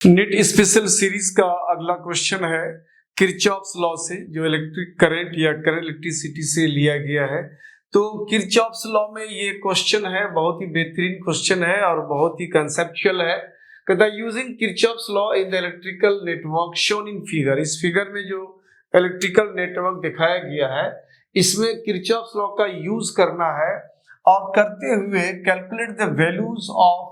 Net special series का अगला question है किरचॉफ्स लॉ से, जो इलेक्ट्रिक करंट या करंट इलेक्ट्रिसिटी से लिया गया है। तो किरचॉफ्स लॉ में ये क्वेश्चन है, बहुत ही बेहतरीन क्वेश्चन है और बहुत ही कंसेप्चुअल है। कहता है using Kirchhoff's law in the electrical network shown in figure. इस फिगर में जो इलेक्ट्रिकल नेटवर्क दिखाया गया है, इसमें किरचॉफ्स लॉ का यूज करना है और करते हुए calculate the values of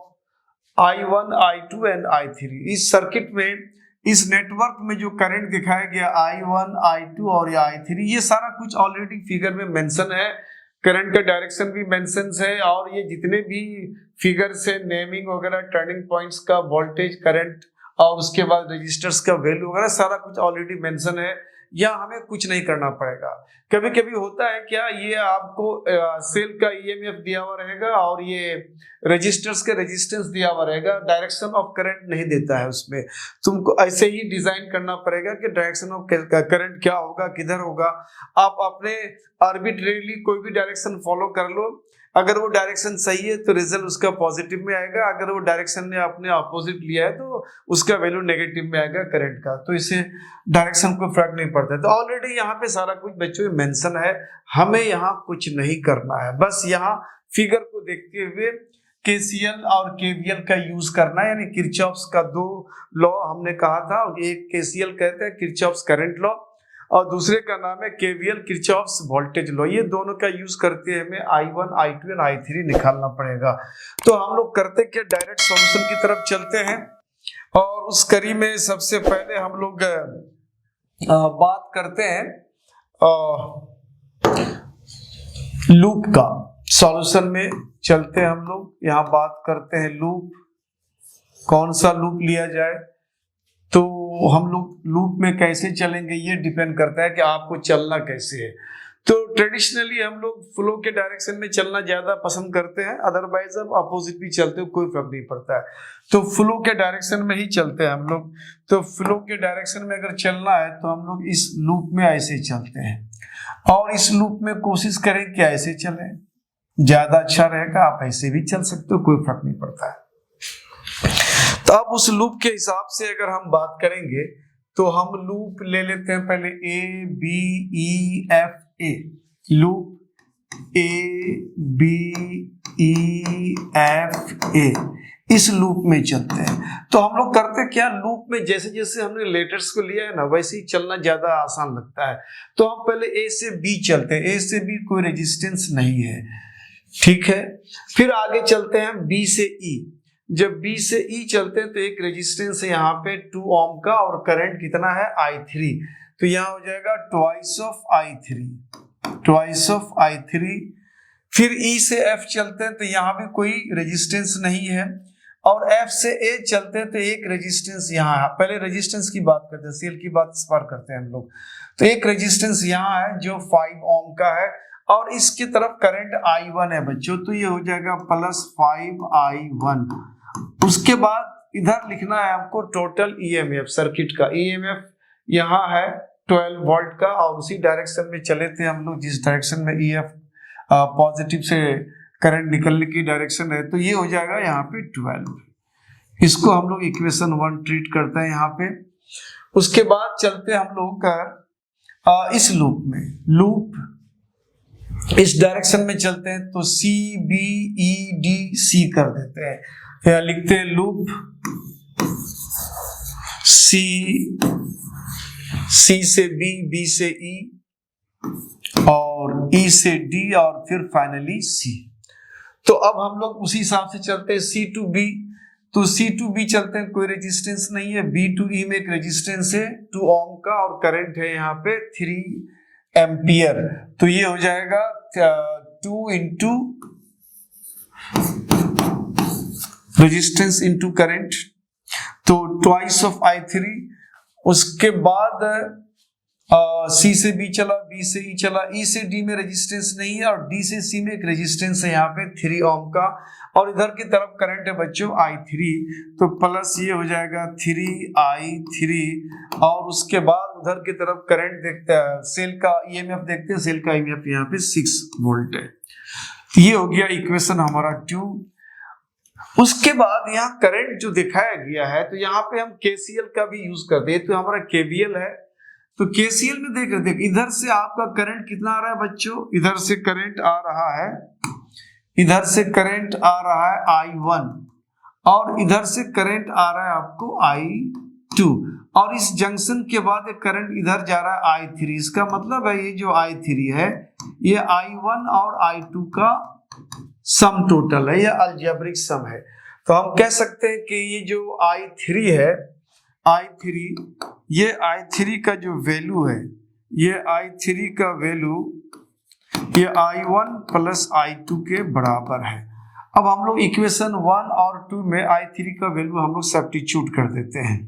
I1, I2 and I3। इस सर्किट में, इस नेटवर्क में जो करंट दिखाया गया I1, I2 और I3, ये सारा कुछ ऑलरेडी फिगर में मेंशन है। करंट का डायरेक्शन भी मेंशन है और ये जितने भी फिगर से नेमिंग वगैरह, टर्निंग पॉइंट्स का वोल्टेज, करंट और उसके बाद रजिस्टर्स का वैल्यू वगैरह सारा कुछ ऑलरेडी मेंशन है। या हमें कुछ नहीं करना पड़ेगा। कभी कभी होता है क्या, ये आपको सेल का ईएमएफ दिया हुआ रहेगा और ये रजिस्टर्स के रेजिस्टेंस दिया हुआ रहेगा, डायरेक्शन ऑफ करंट नहीं देता है उसमें। तुमको ऐसे ही डिजाइन करना पड़ेगा कि डायरेक्शन ऑफ करंट क्या होगा, किधर होगा। आप अपने आर्बिट्रेरीली कोई भी डायरेक्शन फॉलो कर लो, अगर वो डायरेक्शन सही है तो रिजल्ट उसका पॉजिटिव में आएगा, अगर वो डायरेक्शन ने आपने अपोजिट लिया है तो उसका वैल्यू नेगेटिव में आएगा करंट का। तो इससे डायरेक्शन को फर्क नहीं पड़ता है। तो ऑलरेडी यहाँ पे सारा कुछ बच्चों में मेंशन है, हमें यहाँ कुछ नहीं करना है। बस यहाँ फिगर को देखते हुए केसीएल और केवीएल का यूज करना है, यानी किरचॉफ्स का दो लॉ हमने कहा था। एक केसीएल कहते हैं किरचॉफ्स करंट लॉ और दूसरे का नाम है केवीएल किरचॉफ्स वोल्टेज लॉ। ये दोनों का यूज करते हैं हमें I1, I2 एंड I3 निकालना पड़ेगा। तो हम लोग करते क्या, डायरेक्ट सॉल्यूशन की तरफ चलते हैं और उस कड़ी में सबसे पहले हम लोग बात करते हैं लूप का। सॉल्यूशन में चलते हैं हम लोग, यहाँ बात करते हैं लूप, कौन सा लूप लिया जाए। तो हम लोग लूप में कैसे चलेंगे ये डिपेंड करता है कि आपको चलना कैसे है। तो ट्रेडिशनली हम लोग फ्लो के डायरेक्शन में चलना ज्यादा पसंद करते हैं, अदरवाइज अब अपोजिट भी चलते हो कोई फर्क नहीं पड़ता है। तो फ्लो के डायरेक्शन में ही चलते हैं हम लोग। तो फ्लो के डायरेक्शन में अगर चलना है तो हम लोग इस लूप में ऐसे चलते हैं और इस लूप में कोशिश करें कि ऐसे चले, ज्यादा अच्छा रहेगा। आप ऐसे भी चल सकते हो, कोई फर्क नहीं पड़ता है। तो अब उस लूप के हिसाब से अगर हम बात करेंगे तो हम लूप ले लेते हैं पहले A B E F A। Loop A B E F A, इस लूप में चलते हैं। तो हम लोग करते क्या, लूप में जैसे जैसे हमने लेटर्स को लिया है ना, वैसे ही चलना ज्यादा आसान लगता है। तो हम पहले A से B चलते हैं। A से B कोई रेजिस्टेंस नहीं है, ठीक है। फिर आगे चलते हैं B से E। जब B से E चलते हैं तो एक रेजिस्टेंस है यहाँ पे 2 ओम का और करंट कितना है I3। तो यहाँ हो जाएगा twice of I3, twice of I3। फिर E से F चलते हैं तो यहाँ भी कोई रेजिस्टेंस नहीं है और F से A चलते हैं तो एक रेजिस्टेंस यहाँ है। पहले रेजिस्टेंस की बात करते हैं, सेल की बात इस बार करते हैं हम लोग। तो एक रेजिस्टेंस यहाँ है जो 5 ओम का है और इसकी तरफ करंट I1 है बच्चों। तो ये हो जाएगा प्लस 5I1। उसके बाद इधर लिखना है आपको टोटल ईएमएफ सर्किट का। ईएमएफ यहाँ है 12 वोल्ट का और उसी डायरेक्शन में चले थे हम लोग जिस डायरेक्शन में ईएफ पॉजिटिव से करंट निकलने की डायरेक्शन है। तो ये हो जाएगा यहाँ पे 12। इसको हम लोग इक्वेशन 1 ट्रीट करते हैं यहाँ पे। उसके बाद चलते हम लोग का इस लूप में, लूप इस डायरेक्शन में चलते हैं तो C B E D C कर देते हैं, या लिखते हैं लूप C से B, B से E और E से D और फिर फाइनली C। तो अब हम लोग उसी हिसाब से चलते हैं C to B। तो C to B चलते हैं, कोई रेजिस्टेंस नहीं है। B to E में एक रेजिस्टेंस है 2 ओम का और करंट है यहाँ पे 3 एम्पियर। तो ये हो जाएगा 2 इंटू रेजिस्टेंस इंटू करंट, तो ट्वाइस ऑफ I3। उसके बाद C से B चला, B से E चला, E से D में रेजिस्टेंस नहीं है और D से C में एक रेजिस्टेंस है यहाँ पे 3 ओम का और इधर की तरफ करंट है बच्चों I3। तो प्लस ये हो जाएगा 3I3 और उसके बाद उधर की तरफ करंट देखते हैं, सेल का ईएमएफ देखते हैं। सेल का ईएमएफ यहाँ पे 6 वोल्ट है। ये हो गया इक्वेशन हमारा 2। उसके बाद यहाँ करंट जो दिखाया गया है, तो यहाँ पे हम केसीएल का भी यूज करते हैं। तो हमारा केवीएल है, तो केसीएल में देख इधर से आपका करंट कितना आ रहा है बच्चों, इधर से करंट आ रहा है, इधर से करंट आ रहा है I1 और इधर से करंट आ रहा है आपको I2 और इस जंक्शन के बाद एक करंट इधर जा रहा है I3। इसका मतलब है ये जो I3 है ये I1 और I2 का सम टोटल है, या अलजेब्रिक सम है। तो हम कह सकते हैं कि ये जो I3 है, I3 ये I3 का जो वैल्यू है, ये I3 का वैल्यू ये I1 प्लस I2 के बराबर है। अब हम लोग इक्वेशन 1 और 2 में I3 का वैल्यू हम लोग सब्स्टिट्यूट कर देते हैं।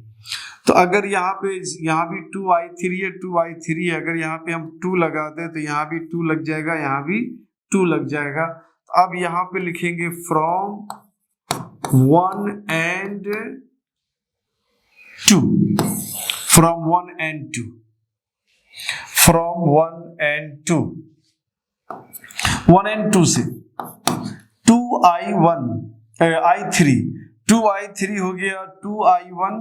तो अगर यहाँ भी 2I3 है, 2I3 है, अगर यहाँ पे हम 2 लगा दें तो यहाँ भी 2 लग जाएगा, यहाँ भी 2 लग जाएगा। अब यहाँ पे लिखेंगे from 1 and 2, from 1 and 2, from 1 and 2, 1 and 2 से 2I1 I3 2I3 हो गया 2I1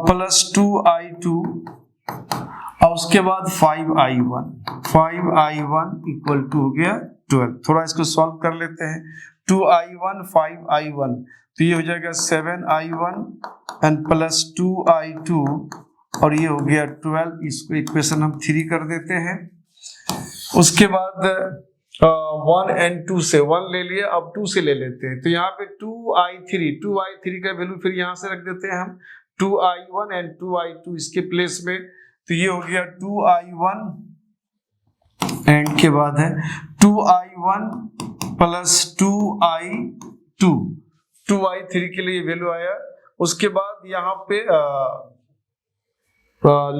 प्लस 2I2 और उसके बाद 5I1 इक्वल टू हो गया 12। थोड़ा इसको सॉल्व कर लेते हैं। 2I1 5I1 तो ये हो जाएगा 7I1 एंड प्लस 2I2 और ये हो गया 12। इसको इक्वेशन हम 3 कर देते हैं। उसके बाद 1 and 2 से 1 ले लिया, अब 2 से ले लेते हैं। तो यहाँ पे 2I3 का वैल्यू फिर यहाँ से रख देते हैं हम 2I1 and 2I2 इसके प्लेस में। तो ये हो गया 2I1 एंड के बाद है 2I1 प्लस 2I3 के लिए वैल्यू आया। उसके बाद यहाँ पे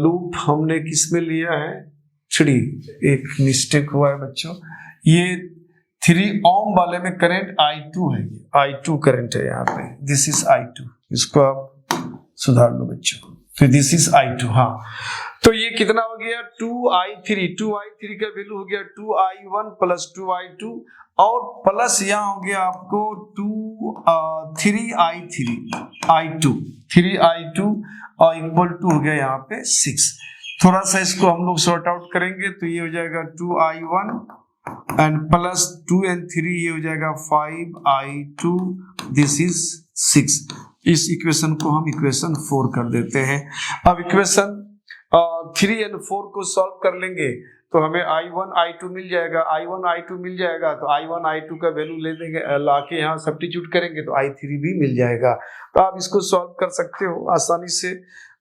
लूप हमने किस में लिया है 3, एक मिस्टेक हुआ है बच्चों, ये 3 ओम वाले में करंट I2 है, I2 करंट है यहाँ पे, दिस इज I2, इसको आप सुधार लो बच्चों। तो दिस इज I2। हाँ, तो ये कितना हो गया 2I3 का वैल्यू हो गया 2I1 प्लस 2I2 और प्लस यहाँ हो गया आपको 3I2 और इक्वल टू हो गया यहाँ पे 6। थोड़ा सा इसको हम लोग सॉर्ट आउट करेंगे तो ये हो जाएगा 2I1 एंड प्लस 2 and 3 ये हो जाएगा 5I2, दिस इज 6। इस इक्वेशन को हम इक्वेशन 4 कर देते हैं। अब इक्वेशन 3 and 4 को सॉल्व कर लेंगे तो हमें I1 I2 मिल जाएगा। तो I1 I2 का वैल्यू ले देंगे, लाके यहाँ सब्स्टिट्यूट करेंगे तो I3 भी मिल जाएगा। तो आप इसको सॉल्व कर सकते हो आसानी से,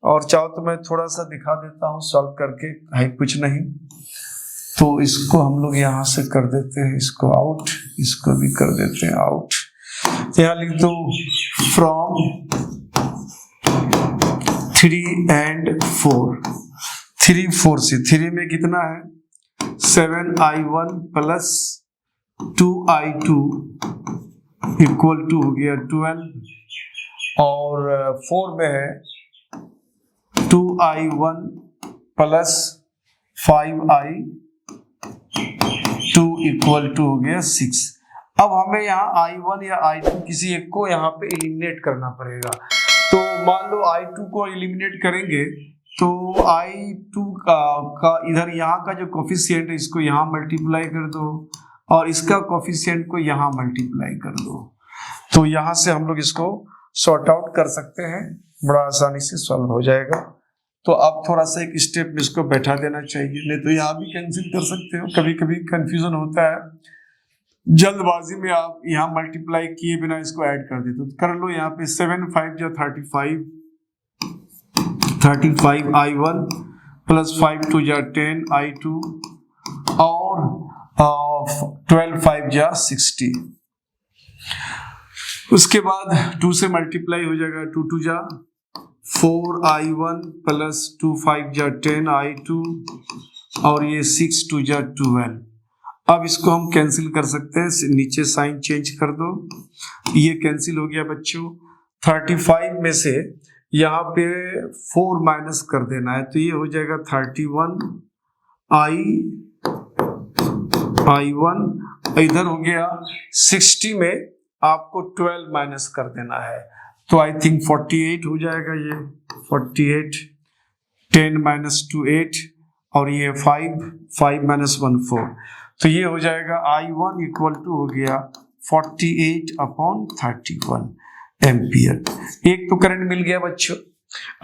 और चाहो तो मैं थोड़ा सा दिखा देता हूँ सॉल्व करके, है कुछ नहीं। तो इसको हम लोग यहाँ से कर देते हैं, इसको आउट, इसको भी कर देते हैं आउट। यहाँ लिख दो फ्रॉम 3 and 4 से 3 में कितना है 7I1 plus 2I2 equal to हो गया 12 और 4 में है 2I1 plus 5I2 equal to हो गया 6। अब हमें यहाँ I1 या I2 किसी एक को यहाँ पे एलिमिनेट करना पड़ेगा। तो मान लो I2 को एलिमिनेट करेंगे तो I2 का इधर यहाँ का जो कोफिशिएंट है इसको यहाँ मल्टीप्लाई कर दो और इसका कोफिशिएंट को यहाँ मल्टीप्लाई कर दो। तो यहाँ से हम लोग इसको सॉर्ट आउट कर सकते हैं, बड़ा आसानी से सॉल्व हो जाएगा। तो आप थोड़ा सा एक स्टेप में इसको बैठा देना चाहिए, नहीं तो यहाँ भी कैंसिल कर सकते हो। कभी कभी कंफ्यूजन होता है, जल्दबाजी में आप यहाँ मल्टीप्लाई किए बिना इसको ऐड कर देते हो। तो कर लो यहाँ पे 7 5 जा 35 I1 प्लस 5 2 जा 10 I2 और 12 5 जा 60। उसके बाद 2 से मल्टीप्लाई हो जाएगा 2 2 जा 4 I1 प्लस 2 5 जा 10 I2 और ये 6 2 जा 12। अब इसको हम कैंसिल कर सकते हैं, नीचे साइन चेंज कर दो, ये कैंसिल हो गया बच्चों। 35 में से यहाँ पे 4 माइनस कर देना है तो ये हो जाएगा 31 I1 इधर हो गया 60 में आपको 12 माइनस कर देना है, तो आई थिंक 48 हो जाएगा ये 48, 10 माइनस 2 8 और ये 5 माइनस 1 4, तो ये हो जाएगा I1 इक्वल टू हो गया 48/31 एम्पियर। एक तो करंट मिल गया बच्चों।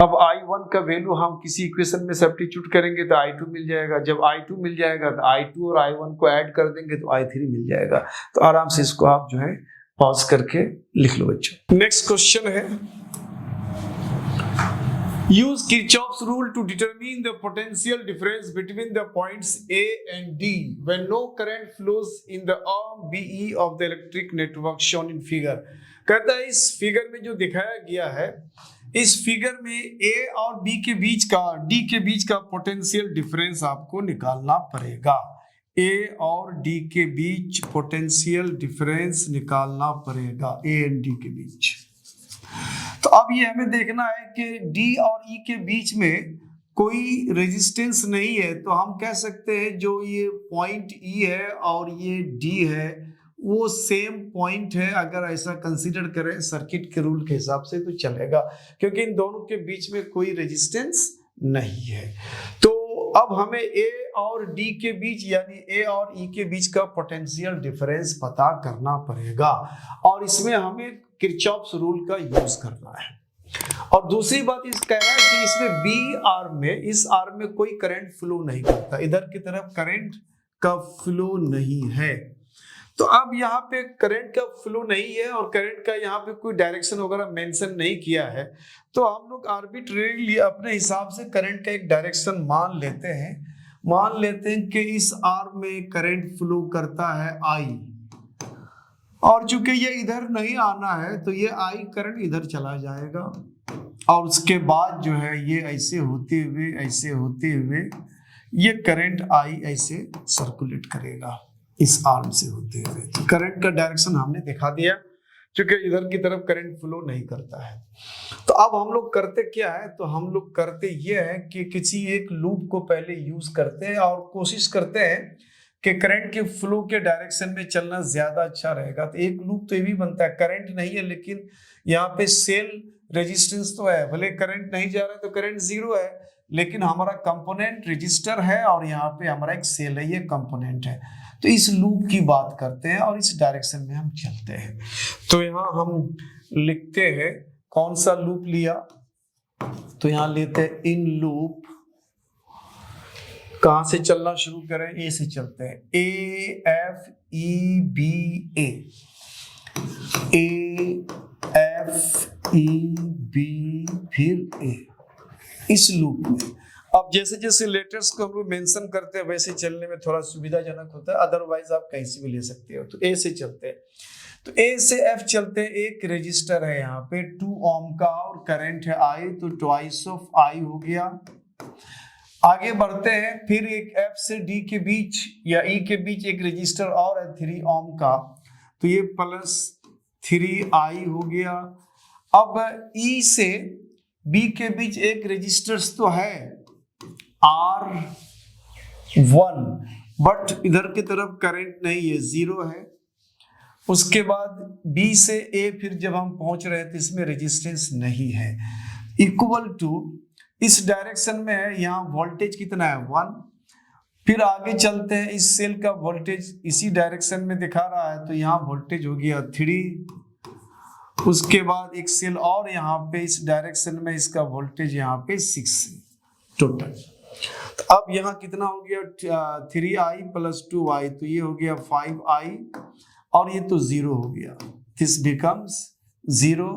अब I1 का वैल्यू हम किसी इक्वेशन में सब्स्टिट्यूट करेंगे तो I2 मिल जाएगा, जब I2 मिल जाएगा तो I2 और I1 को ऐड कर देंगे तो I3 मिल जाएगा। तो आराम से इसको आप जो है पॉज करके लिख लो बच्चों। नेक्स्ट क्वेश्चन है, use Kirchhoff's rule to determine the potential difference between the points A and D when no current flows in the arm BE of the electric network shown in figure। कहता है इस figure में जो दिखाया गया है, इस फिगर में A और B के बीच का, D के बीच का पोटेंशियल डिफरेंस आपको निकालना पड़ेगा। A और D के बीच पोटेंशियल डिफरेंस निकालना पड़ेगा, A एंड D के बीच। तो अब ये हमें देखना है कि D और E के बीच में कोई रेजिस्टेंस नहीं है, तो हम कह सकते हैं जो ये पॉइंट E है और ये D है वो सेम पॉइंट है। अगर ऐसा कंसीडर करें सर्किट के रूल के हिसाब से तो चलेगा, क्योंकि इन दोनों के बीच में कोई रेजिस्टेंस नहीं है। तो अब हमें A और D के बीच यानी A और E के बीच का पोटेंशियल डिफरेंस पता करना पड़ेगा, और इसमें हमें किरचॉफ्स रूल का यूज करना है। और दूसरी बात इस कह रहा है कि इसमें B आर्म में, इस आर्म में कोई करंट फ्लो नहीं करता, इधर की तरफ करंट का फ्लो नहीं है। तो अब यहाँ पे करंट का फ्लो नहीं है और करंट का यहाँ पे कोई डायरेक्शन वगैरह मेंशन नहीं किया है, तो हम लोग आर्बिट्रेरीली अपने हिसाब से करंट का एक डायरेक्शन मान लेते हैं कि इस आर्म में करंट फ्लो करता है I, और चूंकि ये इधर नहीं आना है तो ये I करंट इधर चला जाएगा, और उसके बाद जो है ये ऐसे होते हुए ये करंट I ऐसे सर्कुलेट करेगा इस आर्म से होते हुए। तो करंट का डायरेक्शन हमने दिखा दिया, क्योंकि इधर की तरफ करंट फ्लो नहीं करता है। तो अब हम लोग करते क्या है, तो हम लोग करते ये है कि किसी एक लूप को पहले यूज करते हैं और कोशिश करते हैं कि करंट के फ्लो के डायरेक्शन में चलना ज्यादा अच्छा रहेगा। तो एक लूप तो ये भी बनता है, करंट नहीं है लेकिन यहाँ पे सेल रेजिस्टेंस तो है, भले करंट नहीं जा रहा है तो करंट जीरो है, लेकिन हमारा कंपोनेंट रजिस्टर है और यहाँ पे हमारा एक सेल है, ये कंपोनेंट है। तो इस लूप की बात करते हैं और इस डायरेक्शन में हम चलते हैं। तो यहाँ हम लिखते हैं कौन सा लूप लिया, तो यहाँ लेते हैं इन लूप। कहां से चलना शुरू करें, ए से चलते हैं, A F E B A, A F E B फिर A, इस लूप में। अब जैसे जैसे लेटर्स को हम लोग मेंशन करते हैं वैसे चलने में थोड़ा सुविधाजनक होता है, अदरवाइज आप कहीं से भी ले सकते हो। तो ए से चलते हैं, तो ए से एफ चलते हैं। एक रजिस्टर है यहाँ पे 2 ओम का और करंट है I, तो ट्वाइस ऑफ I हो गया। आगे बढ़ते हैं, फिर एक एफ से डी के बीच या ई के बीच एक रजिस्टर और है 3 ओम का, तो ये प्लस 3I हो गया। अब ई से बी के बीच एक रजिस्टर्स तो है R1, बट इधर की तरफ करंट नहीं है, 0 है। उसके बाद B से A फिर जब हम पहुंच रहे थे इसमें रेजिस्टेंस नहीं है, इक्वल टू इस डायरेक्शन में है, यहाँ वोल्टेज कितना है 1। फिर आगे चलते हैं, इस सेल का वोल्टेज इसी डायरेक्शन में दिखा रहा है, तो यहाँ वोल्टेज हो गया 3। उसके बाद एक सेल और यहाँ पे इस डायरेक्शन में, इसका वोल्टेज यहाँ पे 6 टोटल। तो अब यहाँ कितना हो गया 3I प्लस 2I, तो ये हो गया 5I और ये तो 0 हो गया, दिस बिकम्स 0।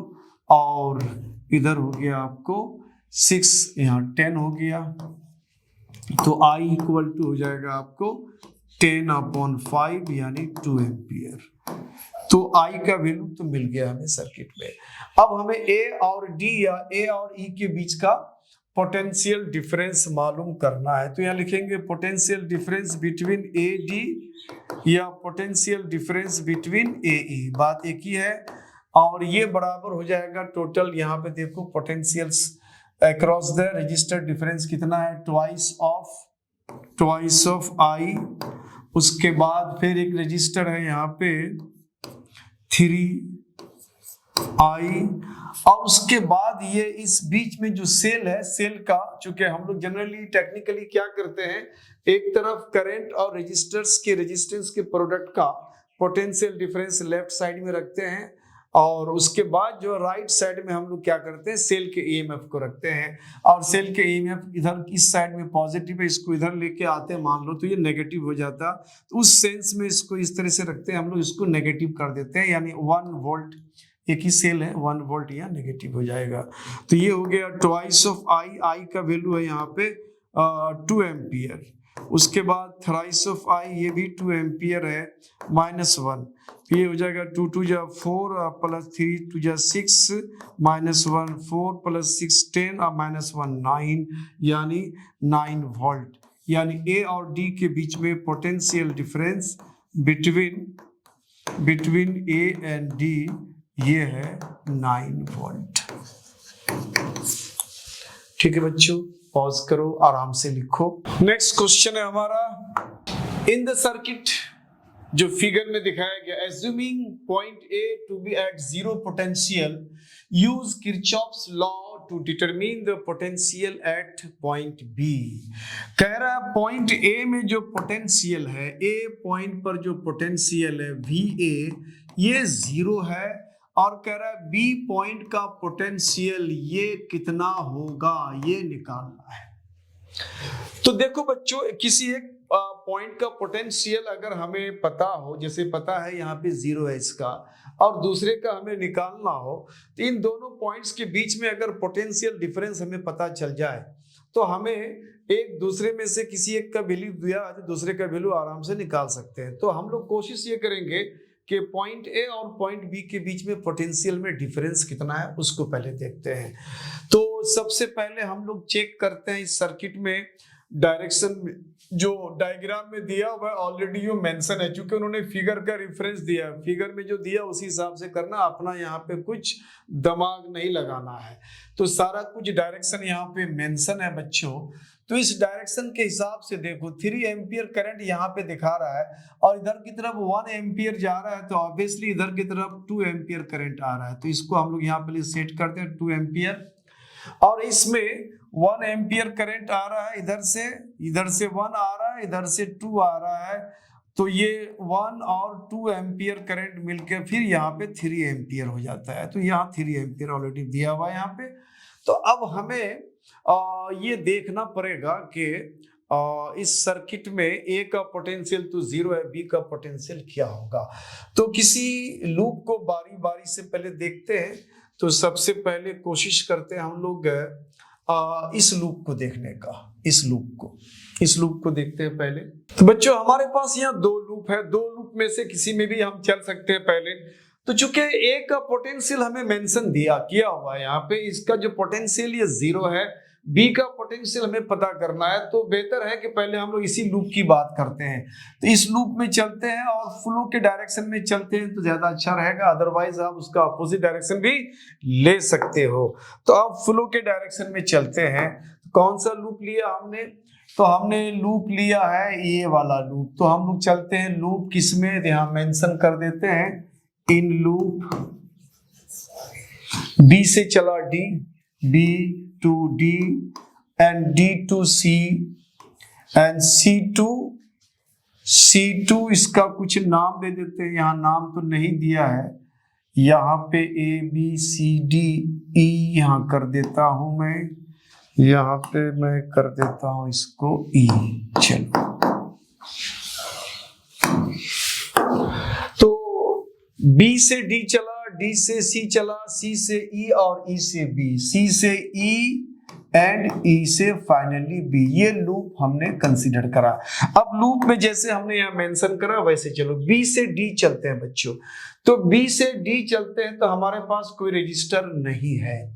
और इधर हो गया आपको 6, यहाँ 10 हो गया, तो I इक्वल टू हो जाएगा आपको 10/5 यानी 2 एम्पियर। तो I का वैल्यू तो मिल गया हमें सर्किट में। अब हमें A और D या A और E के बीच का पोटेंशियल डिफरेंस मालूम करना है, तो यहाँ लिखेंगे पोटेंशियल डिफरेंस बिटवीन AD या पोटेंशियल डिफरेंस बिटवीन AE, बात एक ही है। और ये बराबर हो जाएगा टोटल, यहाँ पे देखो potentials across the register difference कितना है, ट्वाइस ऑफ I उसके बाद फिर एक रजिस्टर है यहाँ पे 3i, और उसके बाद ये इस बीच में जो सेल है, सेल का, चूंकि हम लोग जनरली टेक्निकली क्या करते हैं, एक तरफ करंट और रजिस्टर्स के रेजिस्टेंस के प्रोडक्ट का पोटेंशियल डिफरेंस लेफ्ट साइड में रखते हैं, और उसके बाद जो राइट साइड में हम लोग क्या करते हैं, सेल के ईएमएफ को रखते हैं, और सेल के ईएमएफ इधर इस साइड में पॉजिटिव है, इसको इधर लेके आते हैं मान लो तो ये नेगेटिव हो जाता, तो उस सेंस में इसको इस तरह से रखते हैं हम लोग, इसको नेगेटिव कर देते हैं, यानी 1 वोल्ट, एक ही सेल है 1 वोल्ट यहाँ नेगेटिव हो जाएगा। तो ये हो गया ट्वाइस ऑफ आई का वैल्यू है यहाँ पे 2 एम्पियर। उसके बाद थ्राइस ऑफ आई, ये भी 2 एम्पियर है -1, ये हो जाएगा 2 2 जा 4 प्लस 3 2 जा 6 -1 4 प्लस 6 10 और -1 9, यानी 9 वोल्ट। यानी ए और डी के बीच में potential difference between A and D ये है 9 वोल्ट। ठीक है बच्चों, पॉज करो, आराम से लिखो। नेक्स्ट क्वेश्चन है हमारा, इन द सर्किट जो फिगर में दिखाया गया, assuming point A to B at 0 potential, use Kirchhoff's law to determine the potential at point B. कह रहा है पॉइंट ए में जो पोटेंशियल है, ए पॉइंट पर जो पोटेंशियल है VA ये 0 है, और कह रहा है बी पॉइंट का पोटेंशियल ये कितना होगा, ये निकालना है। तो देखो बच्चों, किसी एक पॉइंट का पोटेंशियल अगर हमें पता हो, जैसे पता है यहाँ पे 0 है इसका, और दूसरे का हमें निकालना हो, तो इन दोनों पॉइंट्स के बीच में अगर पोटेंशियल डिफरेंस हमें पता चल जाए तो हमें एक दूसरे में से किसी एक का वैल्यू दिया तो दूसरे का वैल्यू आराम से निकाल सकते हैं। तो हम लोग कोशिश ये करेंगे कि पॉइंट ए और पॉइंट बी के बीच में पोटेंशियल में डिफरेंस कितना है उसको पहले देखते हैं। तो सबसे पहले हम लोग चेक करते हैं इस सर्किट में डायरेक्शन में, जो डायग्राम में दिया हुआ है ऑलरेडी वो मेंशन है, क्योंकि उन्होंने फिगर का रेफरेंस दिया, फिगर में जो दिया उसी हिसाब से करना, अपना यहाँ पे कुछ दिमाग नहीं लगाना है। तो सारा कुछ डायरेक्शन यहाँ पे मेंशन है बच्चों। तो इस डायरेक्शन के हिसाब से देखो 3 एम्पियर करंट यहाँ पे दिखा रहा है, और इधर की तरफ 1 एम्पियर जा रहा है, तो ऑब्वियसली इधर की तरफ 2 एम्पियर करंट आ रहा है। तो इसको हम लोग यहाँ पे सेट करते हैं 2 एम्पियर, और इसमें 1 एम्पियर करंट आ रहा है, इधर से 1 आ रहा है, इधर से 2 आ रहा है, तो ये 1 और 2 एम्पियर करंट मिलकर फिर यहाँ पे 3 एम्पियर हो जाता है। तो यहाँ 3 एम्पियर ऑलरेडी दिया हुआ है यहाँ पे। तो अब हमें ये देखना पड़ेगा कि इस सर्किट में ए का पोटेंशियल तो 0 है, बी का पोटेंशियल क्या होगा। तो किसी लूप को बारी बारी से पहले देखते हैं। तो सबसे पहले कोशिश करते हैं हम लोग इस लूप को देखने का, इस लूप को देखते हैं पहले। तो बच्चों हमारे पास यहाँ 2 लूप है, 2 लूप में से किसी में भी हम चल सकते हैं पहले। तो चूंकि ए का पोटेंशियल हमें मेंशन किया हुआ है यहाँ पे, इसका जो पोटेंशियल ये 0 है, बी का पोटेंशियल हमें पता करना है, तो बेहतर है कि पहले हम लोग इसी लूप की बात करते हैं। तो इस लूप में चलते हैं और फ्लो के डायरेक्शन में चलते हैं तो ज्यादा अच्छा रहेगा, अदरवाइज आप उसका अपोजिट डायरेक्शन भी ले सकते हो। तो अब फ्लो के डायरेक्शन में चलते हैं। तो कौन सा लूप लिया हमने? तो हमने लूप लिया है ये वाला लूप। तो हम लोग चलते हैं लूप किसमें, यहाँ मेंशन कर देते हैं इन लूप बी से चला D, B to D and D to C and C to इसका कुछ नाम दे देते हैं, यहाँ नाम तो नहीं दिया है, यहाँ पे A B C D E यहाँ कर देता हूं मैं, यहाँ पे मैं कर देता हूं इसको ई। चलो तो बी से डी चला, डी से सी चला, सी से ई और ई से बी, सी से ई एंड ई से फाइनली बी। ये लूप हमने कंसीडर करा। अब लूप में जैसे हमने यहाँ मेंशन करा वैसे चलो बी से डी चलते हैं बच्चों। तो बी से डी चलते हैं तो हमारे पास कोई रजिस्टर नहीं है।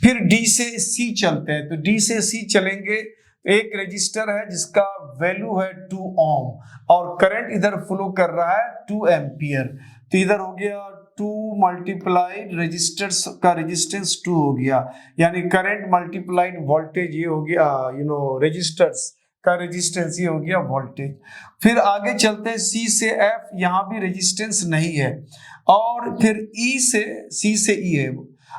फिर डी से सी चलते हैं, तो डी से सी चलेंगे, एक रजिस्टर है जिसका वैल्यू है 2 ओम और करंट इधर फ्लो कर रहा है 2 एम्पियर। तो इधर हो गया 2 मल्टीप्लाइड रजिस्टर्स का रेजिस्टेंस 2 हो गया, यानी करंट मल्टीप्लाइड वोल्टेज ये हो गया, रेजिस्टर्स का रेजिस्टेंस, ये हो गया वोल्टेज। फिर आगे चलते हैं सी से एफ, यहाँ भी रेजिस्टेंस नहीं है। और फिर ई से सी से ई है,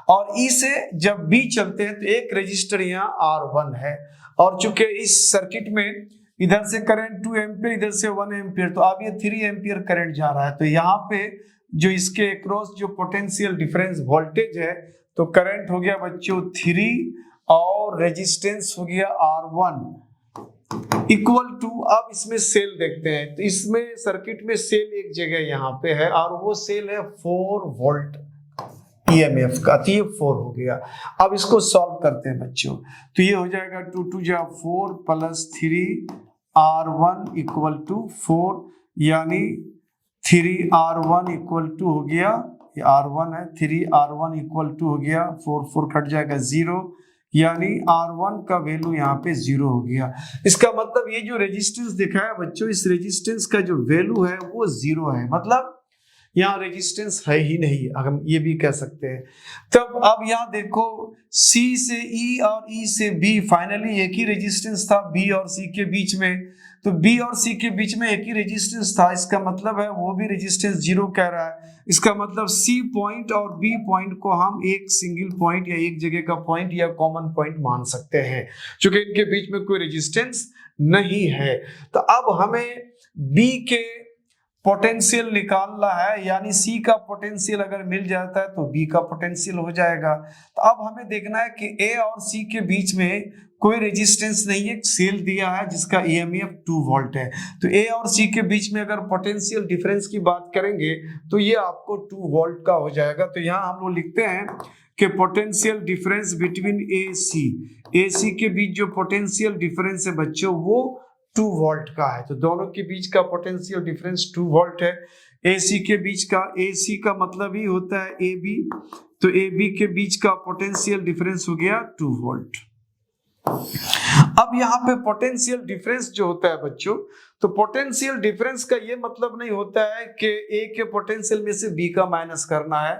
और ई से जब बी चलते हैं तो एक रेजिस्टर यहाँ R1 है। और चूंकि इस सर्किट में इधर से करंट 2 एम्पियर, इधर से 1 एम्पियर, तो अब ये 3 एम्पियर करंट जा रहा है। तो यहाँ पे जो इसके अक्रॉस जो पोटेंशियल डिफरेंस वोल्टेज है, तो करंट हो गया बच्चों 3 और रेजिस्टेंस हो गया R1 इक्वल टू, अब इसमें सेल देखते हैं। तो इसमें सर्किट में सेल एक जगह यहाँ पे है, और वो सेल है 4 वोल्ट EMF का, तो ये 4 हो गया। अब इसको सॉल्व करते हैं बच्चों, तो ये हो जाएगा 2 2 जा 4 प्लस 3 R1 इक्वल टू 4, यानी 3R1 इक्वल टू हो गया, ये R1 है, 3R1 इक्वल टू हो गया 4 4 कट जाएगा 0, यानी R1 का वैल्यू यहाँ पे 0 हो गया। इसका मतलब ये जो रेजिस्टेंस दिखाया बच्चों, इस रेजिस्टेंस का जो वैल्यू है वो 0 है, मतलब यहाँ रेजिस्टेंस है ही नहीं, हम ये भी कह सकते हैं। तब अब यहाँ देखो C से E और E से B, फाइनली एक ही रेजिस्टेंस था B और C के बीच में, तो B और C के बीच में एक ही रेजिस्टेंस था, इसका मतलब है वो भी रेजिस्टेंस 0 कह रहा है। इसका मतलब C पॉइंट और B पॉइंट को हम एक सिंगल पॉइंट या एक जगह का पॉइंट या कॉमन पॉइंट मान सकते हैं, क्योंकि इनके बीच में कोई रेजिस्टेंस नहीं है। तो अब हमें B के पोटेंशियल निकालना है, यानी सी का पोटेंशियल अगर मिल जाता है तो बी का पोटेंशियल हो जाएगा। तो अब हमें देखना है कि ए और सी के बीच में कोई रेजिस्टेंस नहीं है, सेल दिया है जिसका EMF 2 वोल्ट है। तो ए और सी के बीच में अगर पोटेंशियल डिफरेंस की बात करेंगे तो ये आपको 2 वोल्ट का हो जाएगा। तो यहाँ हम लोग लिखते हैं कि पोटेंशियल डिफरेंस बिटवीन ए सी के बीच जो पोटेंशियल डिफरेंस है बच्चों वो 2 वोल्ट का है। तो दोनों के बीच का पोटेंशियल डिफरेंस 2 वोल्ट है। AC के बीच का, AC का मतलब ही होता है AB, तो AB के बीच का पोटेंशियल डिफरेंस हो गया 2 वोल्ट। अब यहाँ पे पोटेंशियल डिफरेंस जो होता है बच्चों, तो पोटेंशियल डिफरेंस का ये मतलब नहीं होता है कि A के पोटेंशियल में से B का माइनस करना है,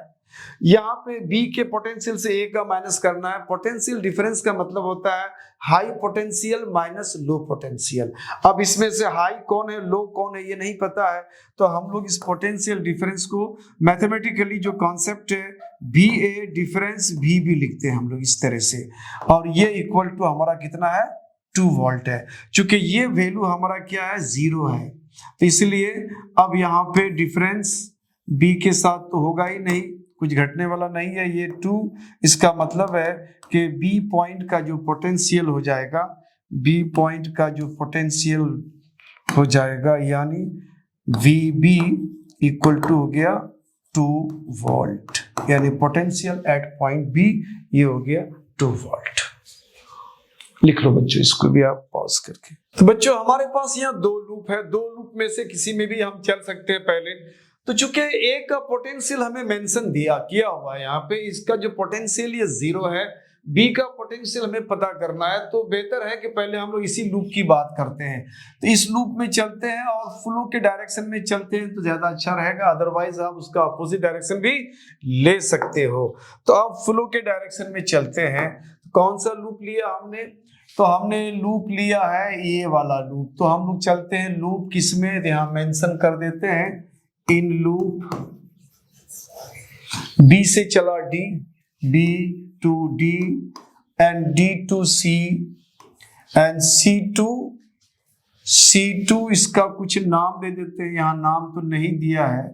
यहाँ पे B के पोटेंशियल से A का माइनस करना है। पोटेंशियल डिफरेंस का मतलब होता है high potential minus low potential. अब इसमें से हाई कौन है, लो कौन है, ये नहीं पता है, तो हम लोग इस पोटेंशियल डिफरेंस को मैथमेटिकली जो कॉन्सेप्ट है VA डिफरेंस VB लिखते हैं हम लोग इस तरह से, और ये इक्वल टू हमारा कितना है 2 वोल्ट है। चूंकि ये वैल्यू हमारा क्या है 0 है, तो इसलिए अब यहाँ पे डिफरेंस B के साथ तो होगा ही नहीं, कुछ घटने वाला नहीं है, ये 2। इसका मतलब है कि B पॉइंट का जो पोटेंशियल हो जाएगा, B पॉइंट का जो पोटेंशियल हो जाएगा, यानी VB इक्वल टू हो गया 2 वोल्ट, यानी पोटेंशियल एट पॉइंट B ये हो गया 2 वोल्ट। लिख लो बच्चों इसको भी आप पॉज करके। तो बच्चों हमारे पास यहाँ 2 लूप है, 2 लूप में से किसी में भी हम चल सकते हैं पहले। तो चूंकि ए का पोटेंशियल हमें मेंशन किया हुआ है यहाँ पे, इसका जो पोटेंशियल ये 0 है, बी का पोटेंशियल हमें पता करना है, तो बेहतर है कि पहले हम लोग इसी लूप की बात करते हैं। तो इस लूप में चलते हैं और फ्लो के डायरेक्शन में चलते हैं तो ज्यादा अच्छा रहेगा, अदरवाइज आप उसका अपोजिट डायरेक्शन भी ले सकते हो। तो अब फ्लो के डायरेक्शन में चलते हैं। कौन सा लूप लिया हमने, तो हमने लूप लिया है ये वाला लूप। तो हम लोग चलते हैं लूप किसमें, यहाँ मेंशन कर देते हैं इन लूप B से चला D, B to D and D to C and C to इसका कुछ नाम दे देते हैं, यहाँ नाम तो नहीं दिया है,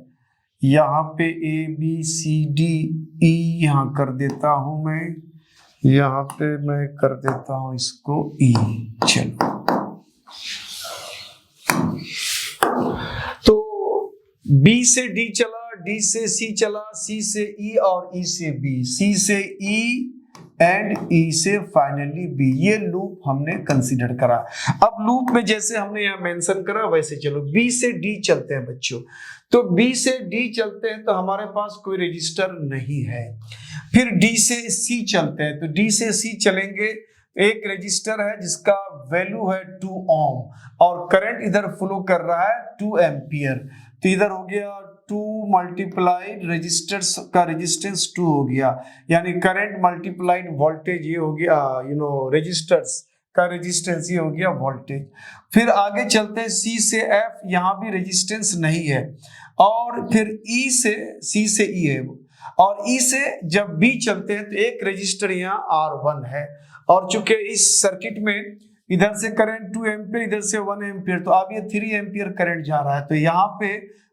यहाँ पे ABCDE यहाँ कर देता हूं मैं, यहाँ पे मैं कर देता हूं इसको E। चलो तो B से D चला, D से C चला, C से E और E से B, C से E एंड E से फाइनली B, ये लूप हमने कंसीडर करा। अब लूप में जैसे हमने यहाँ मेंशन करा वैसे चलो B से D चलते हैं बच्चों। तो B से D चलते हैं तो हमारे पास कोई रजिस्टर नहीं है। फिर D से C चलते हैं, तो D से C चलेंगे, एक रजिस्टर है जिसका वैल्यू है 2 ओम और करंट इधर फ्लो कर रहा है 2 एम्पियर। तो इधर हो गया 2 मल्टीप्लाइड रजिस्टर्स का रेजिस्टेंस 2 हो गया, यानी करंट मल्टीप्लाइड वोल्टेज ये हो गया, रजिस्टर्स का रेजिस्टेंस, ये हो गया वोल्टेज। फिर आगे चलते हैं C से F, यहाँ भी रेजिस्टेंस नहीं है। और फिर E से C से E है, और E से जब B चलते हैं तो एक रेजिस्टर यहाँ R1 है। और चूंकि इस सर्किट में इधर से करंट 2 एम्पियर, इधर से 1 एम्पियर, तो अब ये 3 एम्पियर करंट जा रहा है। तो यहाँ पे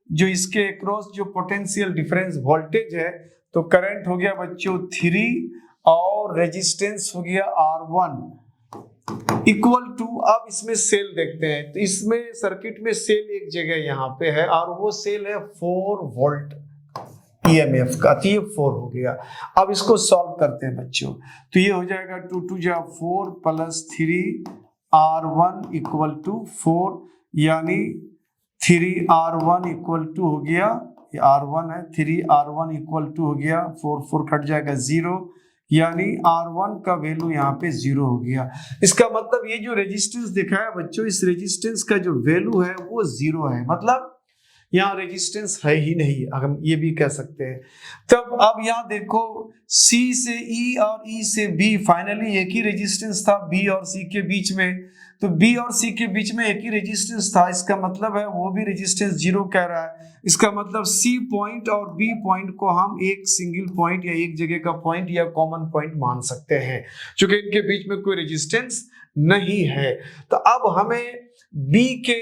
जो इसके अक्रॉस जो पोटेंशियल डिफरेंस वोल्टेज है, तो करंट हो गया बच्चों 3 और रेजिस्टेंस हो गया R1 इक्वल टू, अब इसमें सेल देखते हैं। तो इसमें सर्किट में सेल एक जगह यहाँ पे है, और वो सेल है 4 वोल्ट EMF का, तो ये 4 हो गया। अब इसको सॉल्व करते हैं बच्चों, तो ये हो जाएगा 2 2 जा 4 प्लस 3 R1 इक्वल टू 4, यानी 3 R1 इक्वल टू हो गया, ये R1 है, 3 R1 इक्वल टू हो गया 4 4 कट जाएगा 0, यानी R1 का वैल्यू यहाँ पे 0 हो गया। इसका मतलब ये जो रेजिस्टेंस दिखाया बच्चों, इस रेजिस्टेंस का जो वैल्यू है वो 0 है, मतलब यहाँ रेजिस्टेंस है ही नहीं, हम ये भी कह सकते हैं। तब अब यहाँ देखो C से E और E से B, फाइनली एक ही रेजिस्टेंस था B और C के बीच में, तो B और C के बीच में एक ही रेजिस्टेंस था, इसका मतलब है वो भी रेजिस्टेंस 0 कह रहा है। इसका मतलब C पॉइंट और B पॉइंट को हम एक सिंगल पॉइंट या एक जगह का पॉइंट या कॉमन पॉइंट मान सकते हैं, क्योंकि इनके बीच में कोई रेजिस्टेंस नहीं है। तो अब हमें B के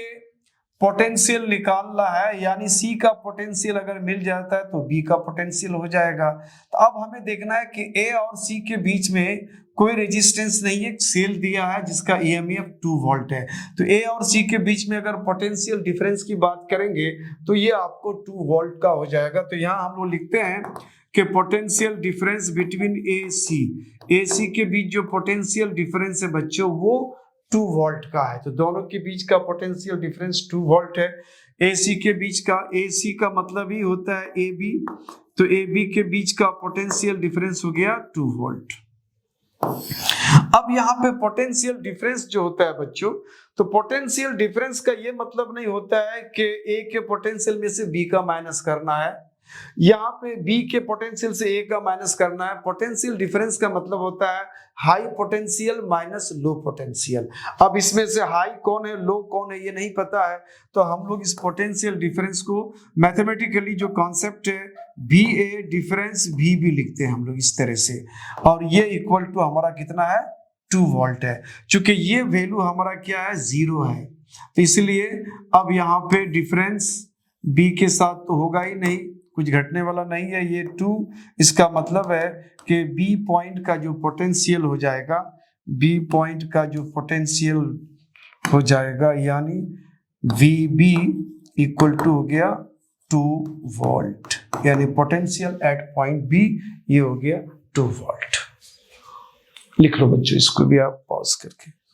पोटेंशियल निकालना है, यानी C का पोटेंशियल अगर मिल जाता है तो B का पोटेंशियल हो जाएगा। तो अब हमें देखना है कि A और C के बीच में कोई रेजिस्टेंस नहीं है, सेल दिया है जिसका EMF 2 वोल्ट है। तो A और C के बीच में अगर पोटेंशियल डिफरेंस की बात करेंगे तो ये आपको 2 वोल्ट का हो जाएगा। तो यहाँ हम लोग लिखते हैं कि पोटेंशियल डिफरेंस बिटवीन AC के बीच जो पोटेंशियल डिफरेंस है बच्चों वो 2 वोल्ट का है। तो दोनों के बीच का पोटेंशियल डिफरेंस 2 वोल्ट है। AC के बीच का, AC का मतलब ही होता है AB, तो AB के बीच का पोटेंशियल डिफरेंस हो गया 2 वोल्ट। अब यहाँ पे पोटेंशियल डिफरेंस जो होता है बच्चों, तो पोटेंशियल डिफरेंस का ये मतलब नहीं होता है कि A के पोटेंशियल में से B का माइनस करना है, यहाँ पे B के पोटेंशियल से A का माइनस करना है। पोटेंशियल डिफरेंस का मतलब होता है high potential minus low potential. अब इसमें से हाई कौन है, लो कौन है, ये नहीं पता है, तो हम लोग इस पोटेंशियल डिफरेंस को मैथमेटिकली जो कॉन्सेप्ट है BA डिफरेंस VB लिखते हैं हम लोग इस तरह से, और ये इक्वल टू हमारा कितना है 2 वोल्ट है। चूंकि ये वैल्यू हमारा क्या है 0 है, तो इसलिए अब यहाँ पे डिफरेंस B के साथ तो होगा ही नहीं, कुछ घटने वाला नहीं है, ये 2। इसका मतलब है कि B पॉइंट का जो पोटेंशियल हो जाएगा, B पॉइंट का जो पोटेंशियल हो जाएगा, यानी VB इक्वल टू हो गया 2 वोल्ट, यानी पोटेंशियल एट पॉइंट B ये हो गया 2 वोल्ट। लिख लो बच्चों इसको भी आप पॉज करके।